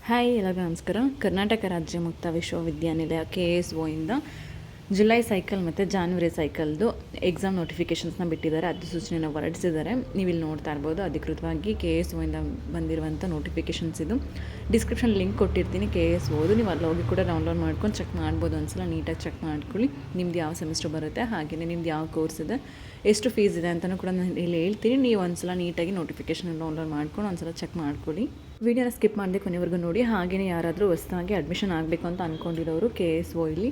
Hi ಎಲ್ಲರಿಗೂ ನಮಸ್ಕಾರ. ಕರ್ನಾಟಕ ರಾಜ್ಯ ಮುಕ್ತ ವಿಶ್ವವಿದ್ಯಾನಿಲಯ KSO ಇಂದ ಜುಲೈ ಸೈಕಲ್ ಮತ್ತು ಜಾನ್ವರಿ ಸೈಕಲ್ದು ಎಕ್ಸಾಮ್ ನೋಟಿಫಿಕೇಷನ್ಸ್ನ ಬಿಟ್ಟಿದ್ದಾರೆ, ಅಧಿಸೂಚನೆನ ಹೊರಡಿಸಿದ್ದಾರೆ. ನೀವು ಇಲ್ಲಿ ನೋಡ್ತಾ ಇರ್ಬೋದು, ಅಧಿಕೃತವಾಗಿ KSO ಇಂದ ಬಂದಿರುವಂಥ ನೋಟಿಫಿಕೇಷನ್ಸ್ ಇದು. ಡಿಸ್ಕ್ರಿಪ್ಷನ್ ಲಿಂಕ್ ಕೊಟ್ಟಿರ್ತೀನಿ, KSOದು ನೀವು ಅಲ್ಲಿ ಹೋಗಿ ಕೂಡ ಡೌನ್ಲೋಡ್ ಮಾಡ್ಕೊಂಡು ಚೆಕ್ ಮಾಡ್ಬೋದು. ಒಂದ್ಸಲ ನೀಟಾಗಿ ಚೆಕ್ ಮಾಡ್ಕೊಳ್ಳಿ, ನಿಮ್ದು ಯಾವ ಸೆಮಿಸ್ಟರ್ ಬರುತ್ತೆ, ಹಾಗೆಯೇ ನಿಮ್ದು ಯಾವ ಕೋರ್ಸ್ ಇದೆ, ಎಷ್ಟು ಫೀಸ್ ಇದೆ ಅಂತಲೂ ಕೂಡ ನಾನು ಇಲ್ಲಿ ಹೇಳ್ತೀನಿ. ನೀವು ಒಂದ್ಸಲ ನೀಟಾಗಿ ನೋಟಿಫಿಕೇಷನ್ ಡೌನ್ಲೋಡ್ ಮಾಡ್ಕೊಂಡು ಒಂದ್ಸಲ ಚೆಕ್ ಮಾಡ್ಕೊಳ್ಳಿ. ವಿಡಿಯೋನ ಸ್ಕಿಪ್ ಮಾಡದೆ ಕೊನೆವರೆಗೂ ನೋಡಿ. ಹಾಗೆಯೇ ಯಾರಾದರೂ ಹೊಸದಾಗಿ ಅಡ್ಮಿಷನ್ ಆಗಬೇಕು ಅಂತ ಅಂದ್ಕೊಂಡಿರೋರು, KSO ಇಲ್ಲಿ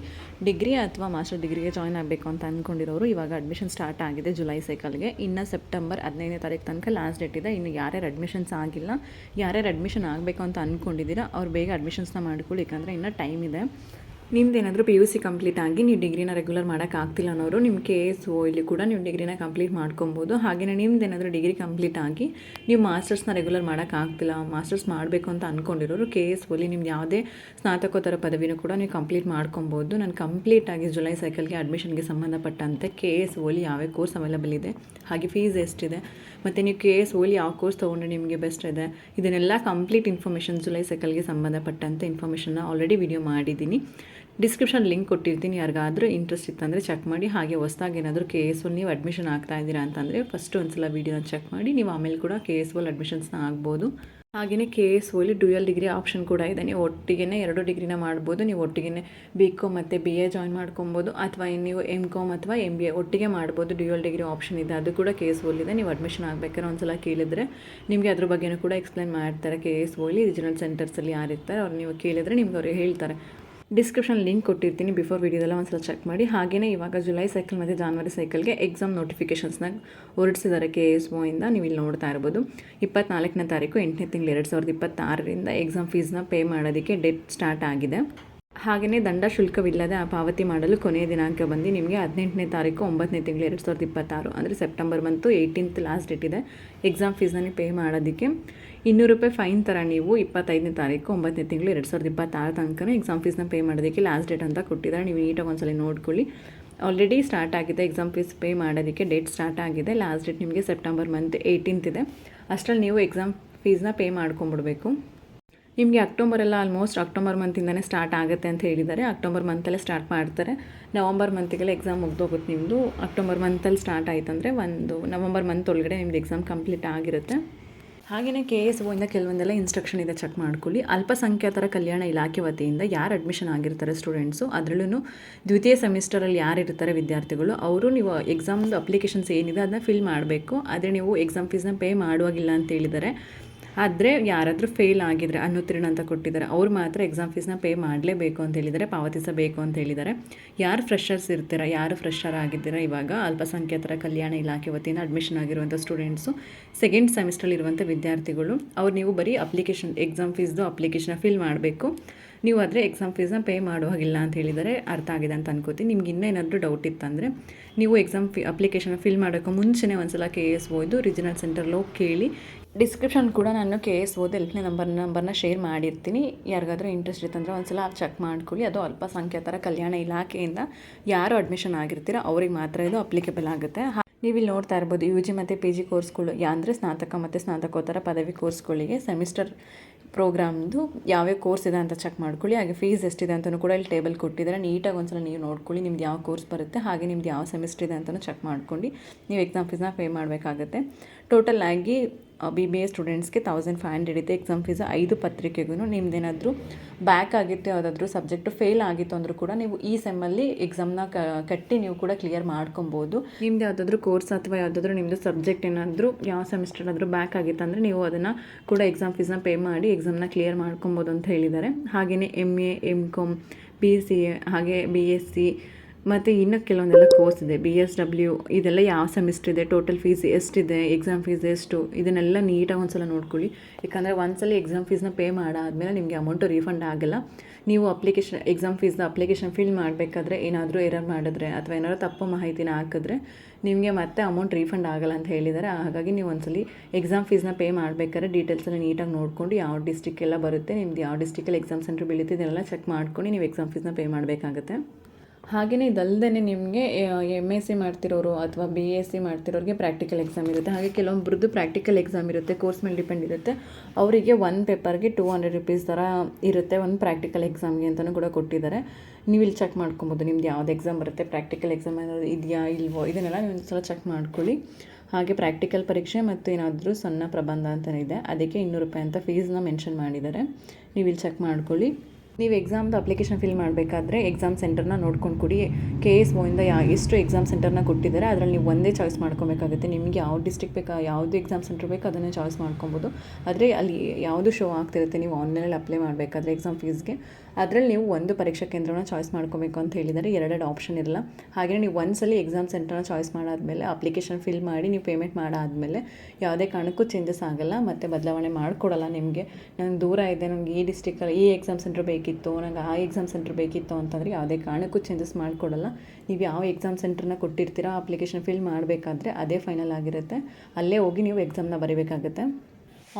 ಡಿಗ್ರಿ ಅಥವಾ ಮಾಸ್ಟರ್ ಡಿಗ್ರಿಗೆ ಜಾಯ್ನ್ ಆಗಬೇಕು ಅಂತ ಅಂದ್ಕೊಂಡಿರೋರು, ಇವಾಗ ಅಡ್ಮಿಷನ್ ಸ್ಟಾರ್ಟ್ ಆಗಿದೆ ಜುಲೈ ಸೈಕಲ್ಗೆ. ಇನ್ನು ಸೆಪ್ಟೆಂಬರ್ 15ನೇ ತಾರೀಕು ತನಕ ಲಾಸ್ಟ್ ಡೇಟ್ ಇದೆ. ಇನ್ನು ಯಾರ್ಯಾರು ಅಡ್ಮಿಷನ್ಸ್ ಆಗಿಲ್ಲ, ಯಾರ್ಯಾರು ಅಡ್ಮಿಷನ್ ಆಗಬೇಕು ಅಂತ ಅಂದ್ಕೊಂಡಿದ್ದೀರಾ ಅವ್ರು ಬೇಗ ಅಡ್ಮಿಷನ್ಸ್ನ ಮಾಡ್ಕೊಳ್ಳಿ, ಯಾಕಂದರೆ ಇನ್ನೂ ಟೈಮ್ ಇದೆ. ನಿಮ್ದೇನಾದರೂ PUC ಕಂಪ್ಲೀಟ್ ಆಗಿ ನೀವು ಡಿಗ್ರಿನ ರೆಗ್ಯುಲರ್ ಮಾಡೋಕ್ಕಾಗ್ತಿಲ್ಲ ಅನ್ನೋರು, ನಿಮ್ಮ KSO ಇಲ್ಲಿ ಕೂಡ ನೀವು ಡಿಗ್ರಿನ ಕಂಪ್ಲೀಟ್ ಮಾಡ್ಕೊಬೋದು. ಹಾಗೆಯೇ ನಿಮ್ದೇನಾದರೂ ಡಿಗ್ರಿ ಕಂಪ್ಲೀಟ್ ಆಗಿ ನೀವು ಮಾಸ್ಟರ್ಸ್ನ ರೆಗ್ಯುಲರ್ ಮಾಡೋಕ್ಕಾಗ್ತಿಲ್ಲ, ಮಾಸ್ಟರ್ಸ್ ಮಾಡಬೇಕು ಅಂತ ಅಂದ್ಕೊಂಡಿರೋರು, KSO ಅಲ್ಲಿ ನಿಮ್ದು ಯಾವುದೇ ಸ್ನಾತಕೋತ್ತರ ಪದವಿನೂ ಕೂಡ ನೀವು ಕಂಪ್ಲೀಟ್ ಮಾಡ್ಕೊಬೋದು. ನಾನು ಕಂಪ್ಲೀಟಾಗಿ ಜುಲೈ ಸೈಕಲ್ಗೆ ಅಡ್ಮಿಷನ್ಗೆ ಸಂಬಂಧಪಟ್ಟಂತೆ KSO ಅಲ್ಲಿ ಯಾವ್ಯಾವ ಕೋರ್ಸ್ ಅವೈಲೇಬಲ್ ಇದೆ, ಹಾಗೆ ಫೀಸ್ ಎಷ್ಟಿದೆ, ಮತ್ತು ನೀವು KSO ಅಲ್ಲಿ ಯಾವ ಕೋರ್ಸ್ ತೊಗೊಂಡ್ರೆ ನಿಮಗೆ ಬೆಸ್ಟ್ ಇದೆ, ಇದನ್ನೆಲ್ಲ ಕಂಪ್ಲೀಟ್ ಇನ್ಫಾರ್ಮೇಷನ್ ಜುಲೈ ಸೈಕಲ್ಗೆ ಸಂಬಂಧಪಟ್ಟಂತೆ ಇನ್ಫಾರ್ಮೇಷನ್ನ ಆಲ್ರೆಡಿ ವಿಡಿಯೋ ಮಾಡಿದ್ದೀನಿ. ಡಿಸ್ಕ್ರಿಪ್ಷನ್ ಲಿಂಕ್ ಕೊಟ್ಟಿರ್ತೀನಿ, ಯಾರಿಗಾದರೂ ಇಂಟ್ರೆಸ್ಟ್ ಇತ್ತಂದರೆ ಚೆಕ್ ಮಾಡಿ. ಹಾಗೆ ಹೊಸದಾಗಿ ಏನಾದರೂ KSO ನೀವು ಅಡ್ಮಿಷನ್ ಆಗ್ತಾ ಇದ್ದೀರಾ ಅಂತಂದರೆ ಫಸ್ಟ್ ಒಂದ್ಸಲ ವೀಡಿಯೋನ ಚೆಕ್ ಮಾಡಿ, ನೀವು ಆಮೇಲೆ ಕೂಡ KSO ಅಡ್ಮಿಷನ್ಸ್ನ ಆಗ್ಬೋದು. ಹಾಗೆಯೇ KSO ಅಲ್ಲಿ ಡ್ಯೂಯಲ್ ಡಿಗ್ರಿ ಆಪ್ಷನ್ ಕೂಡ ಇದೆ. ನೀವು ಒಟ್ಟಿಗೆ 2 ಡಿಗ್ರಿನ ಮಾಡ್ಬೋದು. ನೀವು ಒಟ್ಟಿಗೆ BCom ಮತ್ತು BA ಜಾಯ್ನ್ ಮಾಡ್ಕೊಬೋದು, ಅಥವಾ ನೀವು MCom ಅಥವಾ MBA ಒಟ್ಟಿಗೆ ಮಾಡ್ಬೋದು. ಡ್ಯೂಯಲ್ ಡಿಗ್ರಿ ಆಪ್ಷನ್ ಇದೆ, ಅದು ಕೂಡ KSO ಇದೆ. ನೀವು ಅಡ್ಮಿಷನ್ ಆಗಬೇಕಾದ್ರೆ ಒಂದ್ಸಲ ಕೇಳಿದ್ರೆ ನಿಮಗೆ ಅದ್ರ ಬಗ್ಗೆನೂ ಕೂಡ ಎಕ್ಸ್ಪ್ಲೈನ್ ಮಾಡ್ತಾರೆ. KSO ಅಲ್ಲಿ ರೀಜನಲ್ ಸೆಂಟರ್ಸಲ್ಲಿ ಯಾರಿರ್ತಾರೆ ಅವ್ರು ನೀವು ಕೇಳಿದರೆ ನಿಮ್ಗೆ ಅವ್ರು ಹೇಳ್ತಾರೆ. ಡಿಸ್ಕ್ರಿಪ್ಷನ್ ಲಿಂಕ್ ಕೊಟ್ಟಿರ್ತೀನಿ, ಬಿಫೋರ್ ವೀಡಿಯೋದೆಲ್ಲ ಒಂದ್ಸಲ ಚೆಕ್ ಮಾಡಿ. ಹಾಗೆಯೇ ಇವಾಗ ಜುಲೈ ಸೈಕಲ್ ಮತ್ತು ಜಾನ್ವರಿ ಸೈಕಲ್ಗೆ ಎಕ್ಸಾಮ್ ನೋಟಿಫಿಕೇಷನ್ಸ್ನ ಹೊರಡಿಸಿದ್ದಾರೆ KSO ಇಂದ. ನೀವು ಇಲ್ಲಿ ನೋಡ್ತಾ ಇರ್ಬೋದು, 24ನೇ ತಾರೀಕು 8ನೇ ತಿಂಗಳು 2026ರಿಂದ ಎಕ್ಸಾಮ್ ಫೀಸ್ನ ಪೇ ಮಾಡೋದಕ್ಕೆ ಡೇಟ್ ಸ್ಟಾರ್ಟ್ ಆಗಿದೆ. ಹಾಗೆಯೇ ದಂಡ ಶುಲ್ಕವಿಲ್ಲದೆ ಪಾವತಿ ಮಾಡಲು ಕೊನೆಯ ದಿನಾಂಕ ಬಂದು ನಿಮಗೆ 18ನೇ ತಾರೀಕು 9ನೇ ತಿಂಗಳು 2026, ಅಂದರೆ September month 18th last date ಇದೆ ಎಕ್ಸಾಮ್ ಫೀಸ್ನ ನೀವು ಪೇ ಮಾಡೋದಕ್ಕೆ. 200 ರೂಪಾಯಿ ಫೈನ್ ಥರ ನೀವು 25ನೇ ತಾರೀಕು 9ನೇ ತಿಂಗಳು 2026 ತನಕ ಎಕ್ಸಾಮ್ ಫೀಸ್ನ ಪೇ ಮಾಡೋದಕ್ಕೆ ಲಾಸ್ಟ್ ಡೇಟ್ ಅಂತ ಕೊಟ್ಟಿದ್ದಾರೆ. ನೀವು ನೀಟಾಗಿ ಒಂದ್ಸಲ ನೋಡ್ಕೊಳ್ಳಿ. ಆಲ್ರೆಡಿ ಸ್ಟಾರ್ಟ್ ಆಗಿದೆ ಎಕ್ಸಾಮ್ ಫೀಸ್ ಪೇ ಮಾಡೋದಕ್ಕೆ, ಡೇಟ್ ಸ್ಟಾರ್ಟ್ ಆಗಿದೆ. ಲಾಸ್ಟ್ ಡೇಟ್ ನಿಮಗೆ ಸೆಪ್ಟೆಂಬರ್ ಮಂತ್ 18th ಇದೆ. ಅಷ್ಟರಲ್ಲಿ ನೀವು ಎಕ್ಸಾಮ್ ಫೀಸ್ನ ಪೇ ಮಾಡ್ಕೊಂಬಿಡ್ಬೇಕು. ನಿಮಗೆ ಅಕ್ಟೋಬರೆಲ್ಲ ಆಲ್ಮೋಸ್ಟ್ ಅಕ್ಟೋಬರ್ ಮಂತಿಂದನೇ ಸ್ಟಾರ್ಟ್ ಆಗುತ್ತೆ ಅಂತ ಹೇಳಿದ್ದಾರೆ. ಅಕ್ಟೋಬರ್ ಮಂತಲ್ಲೇ ಸ್ಟಾರ್ಟ್ ಮಾಡ್ತಾರೆ. ನವಂಬರ್ ಮಂತಿಗೆಲ್ಲ ಎಕ್ಸಾಮ್ ಮುಗ್ದೋಗುತ್ತೆ ನಿಮ್ಮದು. ಅಕ್ಟೋಬರ್ ಮಂತಲ್ಲಿ ಸ್ಟಾರ್ಟ್ ಆಯ್ತಂದರೆ ನವಂಬರ್ ಮಂತ್ ಒಳಗಡೆ ನಿಮ್ಮದು ಎಕ್ಸಾಮ್ ಕಂಪ್ಲೀಟ್ ಆಗಿರುತ್ತೆ. ಹಾಗೆಯೇ KSO ಇಂದ ಕೆಲವೊಂದೆಲ್ಲ ಇನ್ಸ್ಟ್ರಕ್ಷನ್ ಇದೆ, ಚೆಕ್ ಮಾಡ್ಕೊಳ್ಳಿ. ಅಲ್ಪಸಂಖ್ಯಾತರ ಕಲ್ಯಾಣ ಇಲಾಖೆ ವತಿಯಿಂದ ಯಾರು ಅಡ್ಮಿಷನ್ ಆಗಿರ್ತಾರೆ ಸ್ಟೂಡೆಂಟ್ಸು, ಅದರಲ್ಲೂ ದ್ವಿತೀಯ ಸೆಮಿಸ್ಟರಲ್ಲಿ ಯಾರು ಇರ್ತಾರೆ ವಿದ್ಯಾರ್ಥಿಗಳು, ಅವರು ನೀವು ಎಕ್ಸಾಮ್ದು ಅಪ್ಲಿಕೇಶನ್ಸ್ ಏನಿದೆ ಅದನ್ನ ಫಿಲ್ ಮಾಡಬೇಕು. ಆದರೆ ನೀವು ಎಕ್ಸಾಮ್ ಫೀಸ್ನ ಪೇ ಮಾಡುವಾಗಿಲ್ಲ ಅಂತ ಹೇಳಿದ್ದಾರೆ. ಆದರೆ ಯಾರಾದರೂ ಫೇಲ್ ಆಗಿದ್ರೆ, ಅನುತ್ತೀರ್ಣ ಅಂತ ಕೊಟ್ಟಿದ್ದಾರೆ, ಅವ್ರು ಮಾತ್ರ ಎಕ್ಸಾಮ್ ಫೀಸ್ನ ಪೇ ಮಾಡಲೇಬೇಕು ಅಂತ ಹೇಳಿದ್ದಾರೆ, ಪಾವತಿಸಬೇಕು ಅಂತ ಹೇಳಿದ್ದಾರೆ. ಯಾರು ಫ್ರೆಷರ್ಸ್ ಇರ್ತೀರ, ಯಾರು ಫ್ರೆಷರ್ ಆಗಿದ್ದೀರಾ, ಇವಾಗ ಅಲ್ಪಸಂಖ್ಯಾತರ ಕಲ್ಯಾಣ ಇಲಾಖೆ ವತಿಯಿಂದ ಅಡ್ಮಿಷನ್ ಆಗಿರುವಂಥ ಸ್ಟೂಡೆಂಟ್ಸು, ಸೆಕೆಂಡ್ ಸೆಮಿಸ್ಟ್ರಲ್ಲಿ ಇರುವಂಥ ವಿದ್ಯಾರ್ಥಿಗಳು, ಅವ್ರು ನೀವು ಬರೀ ಅಪ್ಲಿಕೇಶನ್ ಎಕ್ಸಾಮ್ ಫೀಸ್ದು ಅಪ್ಲಿಕೇಶನ್ ಫಿಲ್ ಮಾಡಬೇಕು. ನೀವು ಆದರೆ ಎಕ್ಸಾಮ್ ಫೀಸ್ನ ಪೇ ಮಾಡುವಾಗಿಲ್ಲ ಅಂತ ಹೇಳಿದರೆ. ಅರ್ಥ ಆಗಿದೆ ಅಂತ ಅನ್ಕೋತೀನಿ. ನಿಮ್ಗೆ ಇನ್ನೇನಾದರೂ ಡೌಟ್ ಇತ್ತಂದರೆ ನೀವು ಎಕ್ಸಾಮ್ ಅಪ್ಲಿಕೇಶನ್ ಫಿಲ್ ಮಾಡೋಕ್ಕೆ ಮುಂಚೆನೇ ಒಂದ್ಸಲ KSO ರೀಜನಲ್ ಸೆಂಟರ್ಲಿ ಹೋಗಿ ಕೇಳಿ. ಡಿಸ್ಕ್ರಿಪ್ಷನ್ ಕೂಡ ನಾನು KSO ಹೆಲ್ಪ್ಲೈನ್ ನಂಬರ್ನ ಶೇರ್ ಮಾಡಿರ್ತೀನಿ. ಯಾರಿಗಾದ್ರೂ ಇಂಟ್ರೆಸ್ಟ್ ಇತ್ತಂದರೆ ಒಂದ್ಸಲ ಚೆಕ್ ಮಾಡ್ಕೊಳ್ಳಿ. ಅದು ಅಲ್ಪಸಂಖ್ಯಾತರ ಕಲ್ಯಾಣ ಇಲಾಖೆಯಿಂದ ಯಾರು ಅಡ್ಮಿಷನ್ ಆಗಿರ್ತೀರೋ ಅವ್ರಿಗೆ ಮಾತ್ರ ಇದು ಅಪ್ಲಿಕೇಬಲ್ ಆಗುತ್ತೆ. ನೀವು ಇಲ್ಲಿ ನೋಡ್ತಾ ಇರ್ಬೋದು, UG ಮತ್ತು PG ಕೋರ್ಸ್ಗಳು, ಅಂದರೆ ಸ್ನಾತಕ ಮತ್ತು ಸ್ನಾತಕೋತ್ತರ ಪದವಿ ಕೋರ್ಸ್ಗಳಿಗೆ ಸೆಮಿಸ್ಟರ್ ಪ್ರೋಗ್ರಾಮ್ದು ಯಾವ್ಯಾವ ಕೋರ್ಸ್ ಇದೆ ಅಂತ ಚೆಕ್ ಮಾಡ್ಕೊಳ್ಳಿ. ಹಾಗೆ ಫೀಸ್ ಎಷ್ಟಿದೆ ಅಂತಲೂ ಕೂಡ ಇಲ್ಲಿ ಟೇಬಲ್ ಕೊಟ್ಟಿದ್ದಾರೆ. ನೀಟಾಗಿ ಒಂದ್ಸಲ ನೀವು ನೋಡ್ಕೊಳ್ಳಿ, ನಿಮ್ದು ಯಾವ ಕೋರ್ಸ್ ಬರುತ್ತೆ, ಹಾಗೆ ನಿಮ್ದು ಯಾವ ಸೆಮಿಸ್ಟರ್ ಇದೆ ಅಂತಲೂ ಚೆಕ್ ಮಾಡ್ಕೊಂಡು ನೀವು ಎಕ್ಸಾಮ್ ಫೀಸ್ನ ಪೇ ಮಾಡಬೇಕಾಗುತ್ತೆ. ಟೋಟಲ್ ಆಗಿ BBA ಸ್ಟೂಡೆಂಟ್ಸ್ಗೆ 1500 ಇದೆ ಎಕ್ಸಾಮ್ ಫೀಸ್. 5 ಪತ್ರಿಕೆಗೂ ನಿಮ್ದೇನಾದರೂ ಬ್ಯಾಕ್ ಆಗಿತ್ತು, ಯಾವುದಾದ್ರೂ ಸಬ್ಜೆಕ್ಟು ಫೇಲ್ ಆಗಿತ್ತು ಅಂದರೂ ಕೂಡ ನೀವು ಈ ಸೆಮ್ಮಲ್ಲಿ ಎಕ್ಸಾಮ್ನ ಕಟ್ಟಿ ನೀವು ಕೂಡ ಕ್ಲಿಯರ್ ಮಾಡ್ಕೊಬೋದು. ನಿಮ್ದು ಯಾವುದಾದ್ರೂ ಕೋರ್ಸ್ ಅಥವಾ ಯಾವುದಾದ್ರೂ ನಿಮ್ಮದು ಸಬ್ಜೆಕ್ಟ್ ಏನಾದರೂ ಯಾವ ಸೆಮಿಸ್ಟರ್ ಆದರೂ ಬ್ಯಾಕ್ ಆಗಿತ್ತು ಅಂದರೆ ನೀವು ಅದನ್ನು ಕೂಡ ಎಕ್ಸಾಮ್ ಫೀಸ್ನ ಪೇ ಮಾಡಿ ಎಕ್ಸಾಮ್ನ ಕ್ಲಿಯರ್ ಮಾಡ್ಕೊಬೋದು ಅಂತ ಹೇಳಿದ್ದಾರೆ. ಹಾಗೆಯೇ MA, MCom, BCA, ಹಾಗೆ BSc ಮತ್ತು ಇನ್ನೂ ಕೆಲವೊಂದೆಲ್ಲ ಕೋರ್ಸ್ ಇದೆ, BSW, ಇದೆಲ್ಲ ಯಾವ ಸೆಮಿಸ್ಟರ್ ಇದೆ, ಟೋಟಲ್ ಫೀಸ್ ಎಷ್ಟಿದೆ, ಎಕ್ಸಾಮ್ ಫೀಸ್ ಎಷ್ಟು, ಇದನ್ನೆಲ್ಲ ನೀಟಾಗಿ ಒಂದ್ಸಲ ನೋಡ್ಕೊಳ್ಳಿ. ಯಾಕಂದರೆ ಒಂದ್ಸಲ ಎಕ್ಸಾಮ್ ಫೀಸ್ನ ಪೇ ಮಾಡಾದಮೇಲೆ ನಿಮಗೆ ಅಮೌಂಟು ರೀಫಂಡ್ ಆಗಲ್ಲ. ನೀವು ಎಕ್ಸಾಮ್ ಫೀಸ್ನ ಅಪ್ಲಿಕೇಶನ್ ಫಿಲ್ ಮಾಡಬೇಕಾದ್ರೆ ಏನಾದರೂ ಎರರ್ ಮಾಡಿದ್ರೆ ಅಥವಾ ಏನಾದರೂ ತಪ್ಪು ಮಾಹಿತಿನ ಹಾಕಿದ್ರೆ ನಿಮಗೆ ಮತ್ತೆ ಅಮೌಂಟ್ ರೀಫಂಡ್ ಆಗಲ್ಲ ಅಂತ ಹೇಳಿದ್ದಾರೆ. ಹಾಗಾಗಿ ನೀವು ಒಂದ್ಸಲಿ ಎಕ್ಸಾಮ್ ಫೀಸ್ನ ಪೇ ಮಾಡಬೇಕಾದ್ರೆ ಡೀಟೇಲ್ಸೆಲ್ಲ ನೀಟಾಗಿ ನೋಡಿಕೊಂಡು ಯಾವ ಡಿಸ್ಟ್ರಿಕ್ಕೆಲ್ಲ ಬರುತ್ತೆ, ನಿಮ್ದು ಯಾವ ಡಿಸ್ಟ್ರಿಕ್ಕಲ್ಲಿ ಎಕ್ಸಾಮ್ ಸೆಂಟ್ರ್ ಬೀಳುತ್ತೆ, ಇದನ್ನೆಲ್ಲ ಚೆಕ್ ಮಾಡ್ಕೊಂಡು ನೀವು ಎಕ್ಸಾಮ್ ಫೀಸ್ನ ಪೇ ಮಾಡಬೇಕಾಗುತ್ತೆ. ಹಾಗೆಯೇ ಇದಲ್ಲದೆ ನಿಮಗೆ MSc ಮಾಡ್ತಿರೋರು ಅಥವಾ BSc ಮಾಡ್ತಿರೋರಿಗೆ ಪ್ರಾಕ್ಟಿಕಲ್ ಎಕ್ಸಾಮ್ ಇರುತ್ತೆ. ಹಾಗೆ ಕೆಲವೊಬ್ಬರದ್ದು ಪ್ರಾಕ್ಟಿಕಲ್ ಎಕ್ಸಾಮ್ ಇರುತ್ತೆ, ಕೋರ್ಸ್ ಮೇಲೆ ಡಿಪೆಂಡ್ ಇರುತ್ತೆ. ಅವರಿಗೆ ಒಂದು ಪೇಪರ್ಗೆ 200 ರೂಪೀಸ್ ಥರ ಇರುತ್ತೆ, ಒಂದು ಪ್ರಾಕ್ಟಿಕಲ್ ಎಕ್ಸಾಮ್ಗೆ ಅಂತಲೂ ಕೂಡ ಕೊಟ್ಟಿದ್ದಾರೆ. ನೀವು ಇಲ್ಲಿ ಚೆಕ್ ಮಾಡ್ಕೊಬೋದು ನಿಮ್ದು ಯಾವ್ದು ಎಕ್ಸಾಮ್ ಬರುತ್ತೆ, ಪ್ರಾಕ್ಟಿಕಲ್ ಎಕ್ಸಾಮ್ ಏನಾದರೂ ಇದೆಯಾ ಇಲ್ವೋ ಇದನ್ನೆಲ್ಲ ನೀವು ಒಂದು ಸಲ ಚೆಕ್ ಮಾಡ್ಕೊಳ್ಳಿ. ಹಾಗೆ ಪ್ರಾಕ್ಟಿಕಲ್ ಪರೀಕ್ಷೆ ಮತ್ತು ಏನಾದರೂ ಸಣ್ಣ ಪ್ರಬಂಧ ಅಂತಲೇ ಇದೆ, ಅದಕ್ಕೆ 200 ರೂಪಾಯಿ ಅಂತ ಫೀಸ್ನ ಮೆನ್ಷನ್ ಮಾಡಿದ್ದಾರೆ. ನೀವು ಇಲ್ಲಿ ಚೆಕ್ ಮಾಡ್ಕೊಳ್ಳಿ. ನೀವು ಎಕ್ಸಾಮ್ದು ಅಪ್ಲಿಕೇಶನ್ ಫಿಲ್ ಮಾಡಬೇಕಾದ್ರೆ ಎಕ್ಸಾಮ್ ಸೆಂಟರ್ನ ನೋಡ್ಕೊಂಡು ಕೊಡಿ. KSO ಇಂದ ಎಷ್ಟು ಎಕ್ಸಾಮ್ ಸೆಂಟರ್ನ ಕೊಟ್ಟಿದ್ದಾರೆ ಅದರಲ್ಲಿ ನೀವು ಒಂದೇ ಚಾಯ್ಸ್ ಮಾಡ್ಕೊಬೇಕಾಗುತ್ತೆ. ನಿಮಗೆ ಯಾವ ಡಿಸ್ಟ್ರಿಕ್ಟ್ ಬೇಕಾ, ಯಾವುದು ಎಕ್ಸಾಮ್ ಸೆಂಟರ್ ಬೇಕು ಅದನ್ನೇ ಚಾಯ್ಸ್ ಮಾಡ್ಕೊಬೋದು. ಆದರೆ ಅಲ್ಲಿ ಯಾವುದು ಶೋ ಆಗ್ತಿರುತ್ತೆ ನೀವು ಆನ್ಲೈನಲ್ಲಿ ಅಪ್ಲೈ ಮಾಡಬೇಕಾದ್ರೆ ಎಕ್ಸಾಮ್ ಫೀಸ್ಗೆ, ಅದರಲ್ಲಿ ನೀವು ಒಂದು ಪರೀಕ್ಷಾ ಕೇಂದ್ರನ ಚಾಯ್ಸ್ ಮಾಡ್ಕೊಬೇಕು ಅಂತ ಹೇಳಿದ್ದಾರೆ. 2 ಆಪ್ಷನ್ ಇರಲ್ಲ. ಹಾಗೆ ನೀವು ಒಂದ್ಸಲಿ ಎಕ್ಸಾಮ್ ಸೆಂಟರ್ನ ಚಾಯ್ಸ್ ಮಾಡಾದಮೇಲೆ ಅಪ್ಲಿಕೇಶನ್ ಫಿಲ್ ಮಾಡಿ ನೀವು ಪೇಮೆಂಟ್ ಮಾಡಾದಮೇಲೆ ಯಾವುದೇ ಕಾರಣಕ್ಕೂ ಚೇಂಜಸ್ ಆಗಲ್ಲ, ಮತ್ತು ಬದಲಾವಣೆ ಮಾಡಿಕೊಡಲ್ಲ. ನಿಮಗೆ ನನಗೆ ದೂರ ಇದೆ, ನನಗೆ ಈ ಡಿಸ್ಟ್ರಿಕ್ಟಲ್ಲಿ ಈ ಎಕ್ಸಾಮ್ ಸೆಂಟರ್ ಬೇಕಿತ್ತು, ನನಗೆ ಆ ಎಕ್ಸಾಮ್ ಸೆಂಟರ್ ಬೇಕಿತ್ತು ಅಂತಂದರೆ ಯಾವುದೇ ಕಾರಣಕ್ಕೂ ಚೇಂಜಸ್ ಮಾಡಿಕೊಡಲ್ಲ. ನೀವು ಯಾವ ಎಕ್ಸಾಮ್ ಸೆಂಟರ್ನ ಕೊಟ್ಟಿರ್ತೀರಾ ಅಪ್ಲಿಕೇಶನ್ ಫಿಲ್ ಮಾಡಬೇಕಾದ್ರೆ ಅದೇ ಫೈನಲ್ ಆಗಿರುತ್ತೆ. ಅಲ್ಲೇ ಹೋಗಿ ನೀವು ಎಕ್ಸಾಮ್ನ ಬರೀಬೇಕಾಗುತ್ತೆ.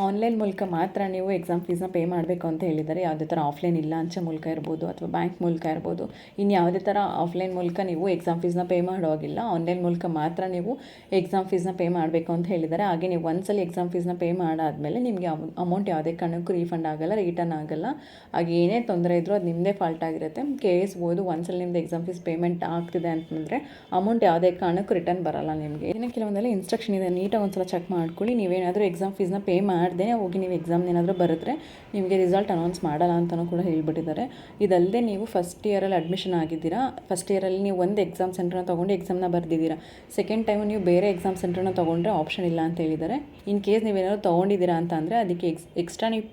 ಆನ್ಲೈನ್ ಮೂಲಕ ಮಾತ್ರ ನೀವು ಎಕ್ಸಾಮ್ ಫೀಸ್ನ ಪೇ ಮಾಡಬೇಕು ಅಂತ ಹೇಳಿದ್ದಾರೆ. ಯಾವುದೇ ಥರ ಆಫ್ಲೈನ್ ಇಲ್ಲ, ಅಂಚೆ ಮೂಲಕ ಇರ್ಬೋದು ಅಥವಾ ಬ್ಯಾಂಕ್ ಮೂಲಕ ಇರ್ಬೋದು. ಇನ್ನು ಯಾವುದೇ ಥರ ಆಫ್ಲೈನ್ ಮೂಲಕ ನೀವು ಎಕ್ಸಾಮ್ ಫೀಸ್ನ ಪೇ ಮಾಡೋಗಿಲ್ಲ, ಆನ್ಲೈನ್ ಮೂಲಕ ಮಾತ್ರ ನೀವು ಎಕ್ಸಾಮ್ ಫೀಸ್ನ ಪೇ ಮಾಡಬೇಕು ಅಂತ ಹೇಳಿದ್ದಾರೆ. ಹಾಗೆ ನೀವು ಒಂದ್ಸಲ ಎಕ್ಸಾಮ್ ಫೀಸ್ನ ಪೇ ಮಾಡಾದಮೇಲೆ ನಿಮಗೆ ಅಮೌಂಟ್ ಯಾವುದೇ ಕಾರಣಕ್ಕೂ ರೀಫಂಡ್ ಆಗಲ್ಲ, ರಿಟರ್ನ್ ಆಗಲ್ಲ. ಹಾಗೆ ಏನೇ ತೊಂದರೆ ಇದ್ದರೂ ಅದು ನಿಮ್ಮದೇ ಫಾಲ್ಟ್ ಆಗಿರುತ್ತೆ. KSO ಒಂದ್ಸಲ ನಿಮ್ಮದು ಎಕ್ಸಾಮ್ ಫೀಸ್ ಪೇಮೆಂಟ್ ಆಗ್ತಿದೆ ಅಂತಂದರೆ ಅಮೌಂಟ್ ಯಾವುದೇ ಕಾರಣಕ್ಕೂ ರಿಟರ್ನ್ ಬರಲ್ಲ ನಿಮಗೆ. ಇದನ್ನು ಕೆಲವೊಂದೆಲ್ಲ ಇನ್ಸ್ಟ್ರಕ್ಷನ್ ಇದೆ, ನೀಟಾಗಿ ಒಂದ್ಸಲ ಚೆಕ್ ಮಾಡ್ಕೊಳ್ಳಿ. ನೀವೇನಾದರೂ ಎಕ್ಸಾಮ್ ಫೀಸ್ನ ಪೇ ಮಾಡದೆ ಹೋಗಿ ನೀವು ಎಕ್ಸಾಮ್ ಏನಾದರೂ ಬರೆದ್ರೆ ನಿಮಗೆ ರಿಸಲ್ಟ್ ಅನೌನ್ಸ್ ಮಾಡಲ್ಲ ಅಂತಲೂ ಕೂಡ ಹೇಳ್ಬಿಟ್ಟಿದ್ದಾರೆ. ಇದಲ್ಲದೆ ನೀವು ಫಸ್ಟ್ ಇಯರಲ್ಲಿ ಅಡ್ಮಿಷನ್ ಆಗಿದ್ದೀರಾ, ಫಸ್ಟ್ ಇಯರಲ್ಲಿ ನೀವು ಒಂದು ಎಕ್ಸಾಮ್ ಸೆಂಟರ್ನ ತೊಗೊಂಡು ಎಕ್ಸಾಮ್ನ ಬರೆದಿದ್ದೀರಾ, ಸೆಕೆಂಡ್ ಟೈಮು ನೀವು ಬೇರೆ ಎಕ್ಸಾಮ್ ಸೆಂಟರ್ನ ತೊಗೊಂಡ್ರೆ ಆಪ್ಷನ್ ಇಲ್ಲ ಅಂತ ಹೇಳಿದ್ದಾರೆ. ಇನ್ ಕೇಸ್ ನೀವೇನಾದರೂ ತೊಗೊಂಡಿದ್ದೀರಾ ಅಂತ ಅಂದರೆ ಅದಕ್ಕೆ ಎಕ್ಸ್ಟ್ರಾ ನೀವು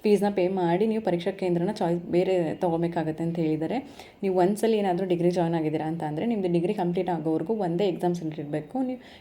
ಫೀಸ್ನ ಪೇ ಮಾಡಿ ನೀವು ಪರೀಕ್ಷಾ ಕೇಂದ್ರನ ಬೇರೆ ತೊಗೋಬೇಕಾಗತ್ತೆ ಅಂತ ಹೇಳಿದ್ದಾರೆ. ನೀವು ಒಂದ್ಸಲಿ ಏನಾದರೂ ಡಿಗ್ರಿ ಜಾಯ್ನ್ ಆಗಿದ್ದೀರಾ ಅಂತ ಅಂದರೆ ನಿಮ್ಮದು ಡಿಗ್ರಿ ಕಂಪ್ಲೀಟ್ ಆಗೋವರೆಗೂ ಒಂದೇ ಎಕ್ಸಾಮ್ ಸೆಂಟರ್ ಇರಬೇಕು.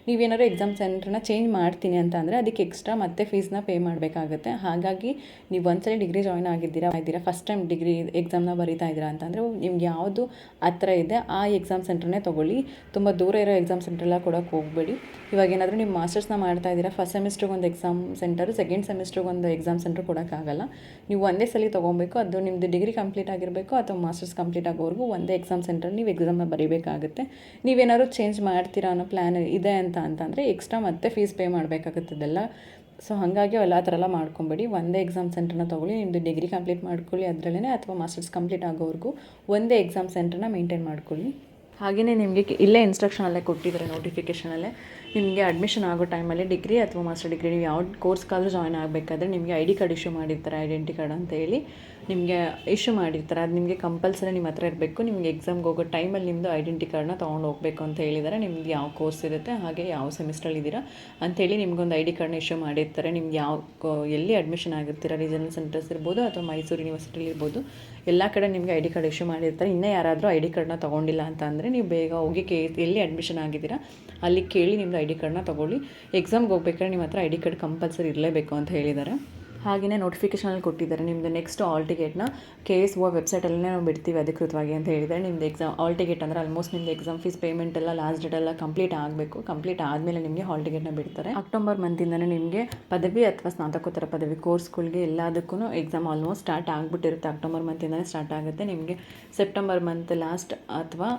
ನೀವೇನಾದರೂ ಎಕ್ಸಾಮ್ ಸೆಂಟರ್ನ ಚೇಂಜ್ ಮಾಡ್ತೀನಿ ಅಂತ ಅಂದರೆ ಅದಕ್ಕೆ ಎಕ್ಸ್ಟ್ರಾ ಮತ್ತೆ ಫೀಸ್ನ ಪೇ ಮಾಡಬೇಕಾಗುತ್ತೆ. ಹಾಗಾಗಿ ನೀವು ಒಂದ್ಸಲಿ ಡಿಗ್ರಿ ಜಾಯ್ನ್ ಆಗಿದ್ದೀರಾ ಫಸ್ಟ್ ಟೈಮ್ ಡಿಗ್ರಿ ಎಕ್ಸಾಮ್ನ ಬರೀತಾ ಇದ್ದೀರಾ ಅಂತಂದರೆ ನಿಮ್ಗೆ ಯಾವುದು ಹತ್ರ ಇದೆ ಆ ಎಕ್ಸಾಮ್ ಸೆಂಟರ್ನೇ ತೊಗೊಳ್ಳಿ. ತುಂಬ ದೂರ ಇರೋ ಎಕ್ಸಾಮ್ ಸೆಂಟ್ರೆಲ್ಲ ಕೊಡೋಕ್ಕೆ ಹೋಗಬೇಡಿ. ಇವಾಗ ಏನಾದರೂ ನೀವು ಮಾಸ್ಟರ್ಸ್ನ ಮಾಡ್ತಾ ಇದ್ದೀರಾ, ಫಸ್ಟ್ ಸೆಮಿಸ್ಟ್ರಿಗೆ ಒಂದು ಎಕ್ಸಾಮ್ ಸೆಂಟರು, ಸೆಕೆಂಡ್ ಸೆಮಿಸ್ಟ್ರಿಗೆ ಒಂದು ಎಕ್ಸಾಮ್ ಸೆಂಟ್ರ್ ಕೊಡೋಕ್ಕಾಗಲ್ಲ. ನೀವು ಒಂದೇ ಸಲ ತೊಗೊಬೇಕು. ಅದು ನಿಮ್ಮದು ಡಿಗ್ರಿ ಕಂಪ್ಲೀಟ್ ಆಗಿರಬೇಕು ಅಥವಾ ಮಾಸ್ಟರ್ಸ್ ಕಂಪ್ಲೀಟ್ ಆಗೋವರೆಗೂ ಒಂದೇ ಎಕ್ಸಾಮ್ ಸೆಂಟರ್ ನೀವು ಎಕ್ಸಾಮ್ನ ಬರೀಬೇಕಾಗುತ್ತೆ. ನೀವೇನಾದ್ರು ಚೇಂಜ್ ಮಾಡ್ತೀರಾ ಅನ್ನೋ ಪ್ಲ್ಯಾನ್ ಇದೆ ಅಂತಂದರೆ ಎಕ್ಸ್ಟ್ರಾ ಮತ್ತೆ ಫೀಸ್ ಪೇ ಮಾಡಬೇಕಾಗುತ್ತದೆಲ್ಲ. ಸೊ ಹಾಗಾಗಿ ಎಲ್ಲ ಥರ ಎಲ್ಲ ಮಾಡ್ಕೊಬೇಡಿ. ಒಂದೇ ಎಕ್ಸಾಮ್ ಸೆಂಟರ್ನ ತೊಗೊಳ್ಳಿ. ನಿಮ್ಮದು ಡಿಗ್ರಿ ಕಂಪ್ಲೀಟ್ ಮಾಡ್ಕೊಳ್ಳಿ ಅದರಲ್ಲೇ, ಅಥವಾ ಮಾಸ್ಟರ್ಸ್ ಕಂಪ್ಲೀಟ್ ಆಗೋವರೆಗೂ ಒಂದೇ ಎಕ್ಸಾಮ್ ಸೆಂಟರ್ನ ಮೇಂಟೈನ್ ಮಾಡ್ಕೊಳ್ಳಿ. ಹಾಗೆಯೇ ನಿಮಗೆ ಇಲ್ಲೇ ಇನ್ಸ್ಟ್ರಕ್ಷನಲ್ಲೇ ಕೊಟ್ಟಿದ್ದಾರೆ, ನೋಟಿಫಿಕೇಷನಲ್ಲೇ ನಿಮಗೆ ಅಡ್ಮಿಷನ್ ಆಗೋ ಟೈಮಲ್ಲಿ ಡಿಗ್ರಿ ಅಥವಾ ಮಾಸ್ಟರ್ ಡಿಗ್ರಿ ನೀವು ಯಾವ ಕೋರ್ಸ್ಗಾದರೂ ಜಾಯ್ನ್ ಆಗಬೇಕಾದ್ರೆ ನಿಮಗೆ ID ಕಾರ್ಡ್ ಇಶ್ಯೂ ಮಾಡಿರ್ತಾರೆ, ಐಡೆಂಟಿ ಕಾರ್ಡ್ ಅಂತ ಹೇಳಿ ನಿಮಗೆ ಇಶ್ಯೂ ಮಾಡಿರ್ತಾರೆ. ಅದು ನಿಮಗೆ ಕಂಪಲ್ಸರಿ ನಿಮ್ಮ ಹತ್ರ ಇರಬೇಕು. ನಿಮಗೆ ಎಕ್ಸಾಮ್ಗೆ ಹೋಗೋ ಟೈಮಲ್ಲಿ ನಿಮ್ಮದು ಐಡೆಂಟಿ ಕಾರ್ಡ್ನ ತೊಗೊಂಡು ಹೋಗಬೇಕು ಅಂತ ಹೇಳಿದ್ದಾರೆ. ನಿಮ್ದು ಯಾವ ಕೋರ್ಸ್ ಇರುತ್ತೆ ಹಾಗೆ ಯಾವ ಸೆಮಿಸ್ಟ್ರಲ್ಲಿ ಇದ್ದೀರಾ ಅಂಥೇಳಿ ನಿಮ್ಗೊಂದು ID ಕಾರ್ಡ್ನ ಇಶ್ಯೂ ಮಾಡಿರ್ತಾರೆ. ನಿಮ್ಗೆ ಎಲ್ಲಿ ಅಡ್ಮಿಷನ್ ಆಗಿರ್ತೀರ, ರೀಜನಲ್ ಸೆಂಟರ್ಸ್ ಇರ್ಬೋದು ಅಥವಾ ಮೈಸೂರು ಯೂನಿವರ್ಸಿಟಿಲಿ ಇರ್ಬೋದು, ಎಲ್ಲ ಕಡೆ ನಿಮಗೆ ID ಕಾರ್ಡ್ ಇಶ್ಯೂ ಮಾಡಿರ್ತಾರೆ. ಇನ್ನೂ ಯಾರಾದರೂ ID ಕಾರ್ಡ್ನ ತೊಗೊಂಡಿಲ್ಲ ಅಂತ ಅಂದರೆ ನೀವು ಬೇಗ ಹೋಗಿ ಎಲ್ಲಿ ಅಡ್ಮಿಷನ್ ಆಗಿದ್ದೀರಾ ಅಲ್ಲಿ ಕೇಳಿ ನಿಮ್ಮದು ID ಕಾರ್ಡ್ನ ತೊಗೊಳ್ಳಿ. ಎಕ್ಸಾಮ್ಗೆ ಹೋಗ್ಬೇಕಾದ್ರೆ ನಿಮ್ಮ ಹತ್ರ ID ಕಾರ್ಡ್ ಕಂಪಲ್ಸರಿ ಇರಲೇಬೇಕು ಅಂತ ಹೇಳಿದ್ದಾರೆ. ಹಾಗೆಯೇ ನೋಟಿಫಿಕೇಷನಲ್ಲಿ ಕೊಟ್ಟಿದ್ದಾರೆ ನಿಮ್ಮದು ನೆಕ್ಸ್ಟ್ ಆಲ್ ಟಿಕೆಟ್ನ KSO ವೆಬ್ಸೈಟಲ್ಲೇ ನಾವು ಬಿಡ್ತೀವಿ ಅಧಿಕೃತವಾಗಿ ಅಂತ ಹೇಳಿದ್ದಾರೆ. ನಿಮ್ಮದು ಎಕ್ಸಾಮ್ ಆಲ್ ಟಿಕೆಟ್ ಅಂದರೆ ಆಲ್ಮೋಸ್ಟ್ ನಿಮ್ಮದು ಎಕ್ಸಾಮ್ ಫೀಸ್ ಪೇಮೆಂಟ್ ಎಲ್ಲ ಲಾಸ್ಟ್ ಡೇಟ್ ಎಲ್ಲ ಕಂಪ್ಲೀಟ್ ಆಗಬೇಕು. ಕಂಪ್ಲೀಟ್ ಆದಮೇಲೆ ನಿಮಗೆ ಹಾಲ್ ಟಿಕೆಟ್ನ ಬಿಡ್ತಾರೆ. ಅಕ್ಟೋಬರ್ ಮಂತಿಂದನೇ ನಿಮಗೆ ಪದವಿ ಅಥವಾ ಸ್ನಾತಕೋತ್ತರ ಪದವಿ ಕೋರ್ಸ್ಗಳಿಗೆ ಎಲ್ಲದಕ್ಕೂ ಎಕ್ಸಾಮ್ ಆಲ್ಮೋಸ್ಟ್ ಸ್ಟಾರ್ಟ್ ಆಗಿಬಿಟ್ಟಿರುತ್ತೆ. ಅಕ್ಟೋಬರ್ ಮಂತಿಂದನೇ ಸ್ಟಾರ್ಟ್ ಆಗುತ್ತೆ. ನಿಮಗೆ ಸೆಪ್ಟೆಂಬರ್ ಮಂತ್ ಲಾಸ್ಟ್ ಅಥವಾ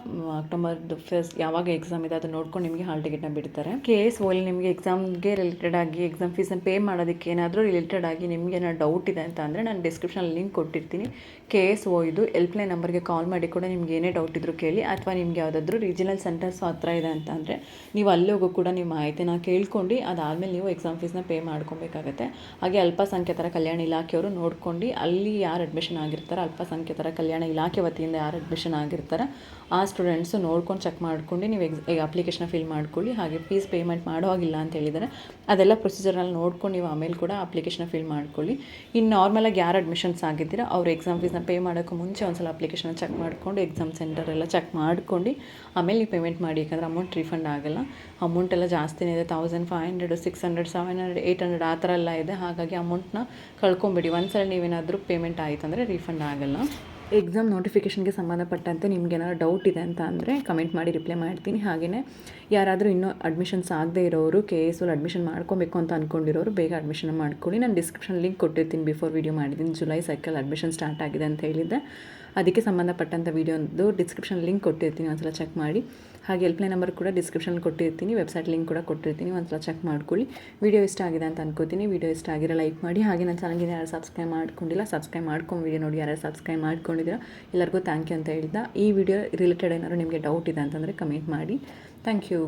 ಅಕ್ಟೋಬರ್ ಫಸ್ಟ್ ಯಾವಾಗ ಎಕ್ಸಾಮ್ ಇದೆ ಅದನ್ನು ನೋಡ್ಕೊಂಡು ನಿಮಗೆ ಹಾಲ್ ಟಿಕೆಟ್ನ ಬಿಡ್ತಾರೆ. KSO ನಿಮಗೆ ಎಕ್ಸಾಮ್ಗೆ ರಿಲೇಟೆಡ್ ಆಗಿ ಎಕ್ಸಾಮ್ ಫೀಸನ್ನು ಪೇ ಮಾಡೋದಕ್ಕೆ ಏನಾದರೂ ರಿಲೇಟೆಡ್ ಆಗಿ ನಿಮಗೆ ಏನಾದ್ರು ಡೌಟ್ ಇದೆ ಅಂತ ಅಂದರೆ ನಾನು ಡಿಸ್ಕ್ರಿಪ್ಷನಲ್ಲಿ ಲಿಂಕ್ ಕೊಟ್ಟಿರ್ತೀನಿ. KSO ಇದು ಹೆಲ್ಪ್ಲೈನ್ ನಂಬರ್ಗೆ ಕಾಲ್ ಮಾಡಿ ಕೂಡ ನಿಮ್ಗೆ ಏನೇ ಡೌಟ್ ಇದ್ದರೂ ಕೇಳಿ. ಅಥವಾ ನಿಮ್ಗೆ ಯಾವುದಾದ್ರೂ ರೀಜನಲ್ ಸೆಂಟರ್ಸ್ ಹತ್ರ ಇದೆ ಅಂತ ಅಂದರೆ ನೀವು ಅಲ್ಲಿ ಹೋಗೋ ಕೂಡ ನೀವು ಮಾಹಿತಿನ ಕೇಳ್ಕೊಂಡು ಅದಾದಮೇಲೆ ನೀವು ಎಕ್ಸಾಮ್ ಫೀಸ್ನ ಪೇ ಮಾಡ್ಕೊಬೇಕಾಗತ್ತೆ. ಹಾಗೆ ಅಲ್ಪಸಂಖ್ಯಾತರ ಕಲ್ಯಾಣ ಇಲಾಖೆಯವರು ನೋಡ್ಕೊಂಡು ಅಲ್ಲಿ ಯಾರು ಅಡ್ಮಿಷನ್ ಆಗಿರ್ತಾರೆ, ಅಲ್ಪಸಂಖ್ಯಾತರ ಕಲ್ಯಾಣ ಇಲಾಖೆ ವತಿಯಿಂದ ಯಾರು ಅಡ್ಮಿಷನ್ ಆಗಿರ್ತಾರೆ ಆ ಸ್ಟೂಡೆಂಟ್ಸು ನೋಡ್ಕೊಂಡು ಚೆಕ್ ಮಾಡ್ಕೊಂಡು ನೀವು ಅಪ್ಲಿಕೇಶನ್ ಫಿಲ್ ಮಾಡ್ಕೊಳ್ಳಿ. ಹಾಗೆ ಫೀಸ್ ಪೇಮೆಂಟ್ ಮಾಡೋ ಹಾಗಿಲ್ಲ ಅಂತ ಹೇಳಿದರೆ ಅದೆಲ್ಲ ಪ್ರೊಸೀಜರ್ನಲ್ಲಿ ನೋಡ್ಕೊಂಡು ನೀವು ಆಮೇಲೆ ಕೂಡ ಅಪ್ಲಿಕೇಶನ್ ಫಿಲ್ ಮಾಡ್ಕೊಳ್ಳಿ. ಇನ್ನು ನಾರ್ಮಲಾಗಿ ಯಾರು ಅಡ್ಮಿಷನ್ಸ್ ಆಗಿದ್ದೀರಾ ಅವರು ಎಕ್ಸಾಮ್ ಫೀಸ್ನ ಪೇ ಮಾಡೋಕ್ಕೂ ಮುಂಚೆ ಒಂದ್ಸಲ ಅಪ್ಲಿಕೇಶನ್ ಚೆಕ್ ಮಾಡಿಕೊಂಡು ಎಕ್ಸಾಮ್ ಸೆಂಟರ್ ಎಲ್ಲ ಚೆಕ್ ಮಾಡ್ಕೊಂಡು ಆಮೇಲೆ ನೀವು ಪೇಮೆಂಟ್ ಮಾಡಿ. ಯಾಕಂದರೆ ಅಮೌಂಟ್ ರೀಫಂಡ್ ಆಗಲ್ಲ. ಅಮೌಂಟ್ ಎಲ್ಲ ಜಾಸ್ತಿನೇ ಇದೆ, 1500, 600, 700, 800 ಆ ಥರ ಎಲ್ಲ ಇದೆ. ಹಾಗಾಗಿ ಅಮೌಂಟ್ನ ಕಳ್ಕೊಂಬಿಡಿ. ಒಂದ್ಸಲ ನೀವೇನಾದರೂ ಪೇಮೆಂಟ್ ಆಯಿತು ಅಂದರೆ ರೀಫಂಡ್ ಆಗಲ್ಲ. ಎಕ್ಸಾಮ್ ನೋಟಿಫಿಕೇಷನ್ಗೆ ಸಂಬಂಧಪಟ್ಟಂತೆ ನಿಮ್ಗೇನಾದ್ರು ಡೌಟ್ ಇದೆ ಅಂತ ಅಂದರೆ ಕಮೆಂಟ್ ಮಾಡಿ ರಿಪ್ಲೈ ಮಾಡ್ತೀನಿ. ಹಾಗೆಯೇ ಯಾರಾದರೂ ಇನ್ನೂ ಅಡ್ಮಿಷನ್ಸ್ ಆಗದೇ ಇರೋರು KS ಅಲ್ಲಿ ಅಡ್ಮಿಷನ್ ಮಾಡ್ಕೊಬೇಕು ಅಂತ ಅಂದ್ಕೊಂಡಿರೋರು ಬೇಗ ಅಡ್ಮಿಷನ್ ಮಾಡ್ಕೊಳ್ಳಿ. ನಾನು ಡಿಸ್ಕ್ರಿಪ್ಷನ್ ಲಿಂಕ್ ಕೊಟ್ಟಿರ್ತೀನಿ, ಬಿಫೋರ್ ವೀಡಿಯೋ ಮಾಡಿದ್ದೀನಿ. ಜುಲೈ ಸೈಕಲ್ ಅಡ್ಮಿಷನ್ ಸ್ಟಾರ್ಟ್ ಆಗಿದೆ ಅಂತ ಹೇಳಿದ್ದೆ, ಅದಕ್ಕೆ ಸಂಬಂಧಪಟ್ಟಂಥ ವೀಡಿಯೋದು ಡಿಸ್ಕ್ರಿಪ್ಷನ್ ಲಿಂಕ್ ಕೊಟ್ಟಿರ್ತೀನಿ, ಒಂದ್ಸಲ ಚೆಕ್ ಮಾಡಿ. ಹಾಗೆ ಹೆಲ್ಪ್ಲೈನ್ ನಂಬರ್ ಕೂಡ ಡಿಸ್ಕ್ರಿಪ್ಷನ್ ಕೊಟ್ಟಿರ್ತೀನಿ, ವೆಬ್ಸೈಟ್ ಲಿಂಕ್ ಕೂಡ ಕೊಟ್ಟಿರ್ತೀನಿ, ಒಂದ್ಸಲ ಚೆಕ್ ಮಾಡ್ಕೊಳ್ಳಿ. ವಿಡಿಯೋ ಇಷ್ಟ ಆಗಿದೆ ಅಂತ ಅನ್ಕೋತೀನಿ. ವಿಡಿಯೋ ಇಷ್ಟ ಆಗಿರೋ ಲೈಕ್ ಮಾಡಿ. ಹಾಗೆ ನನ್ನ ಚಾನಲ್ಗೆ ಯಾರು ಸಬ್ಸ್ಕ್ರೈಬ್ ಮಾಡ್ಕೊಂಡಿಲ್ಲ, ಸಬ್ಸ್ಕ್ರೈಬ್ ಮಾಡ್ಕೊಂಡು ವಿಡಿಯೋ ನೋಡಿ. ಯಾರು ಸಬ್ಸ್ಕ್ರೈಬ್ ಮಾಡ್ಕೊಂಡಿದ್ದೀರಾ ಎಲ್ಲರಿಗೂ ಥ್ಯಾಂಕ್ ಯು ಅಂತ ಹೇಳ್ತಾ, ಈ ವಿಡಿಯೋ ರಿಲೇಟೆಡ್ ಏನಾದ್ರು ನಿಮಗೆ ಡೌಟ್ ಇದೆ ಅಂತಂದರೆ ಕಮೆಂಟ್ ಮಾಡಿ. Thank you.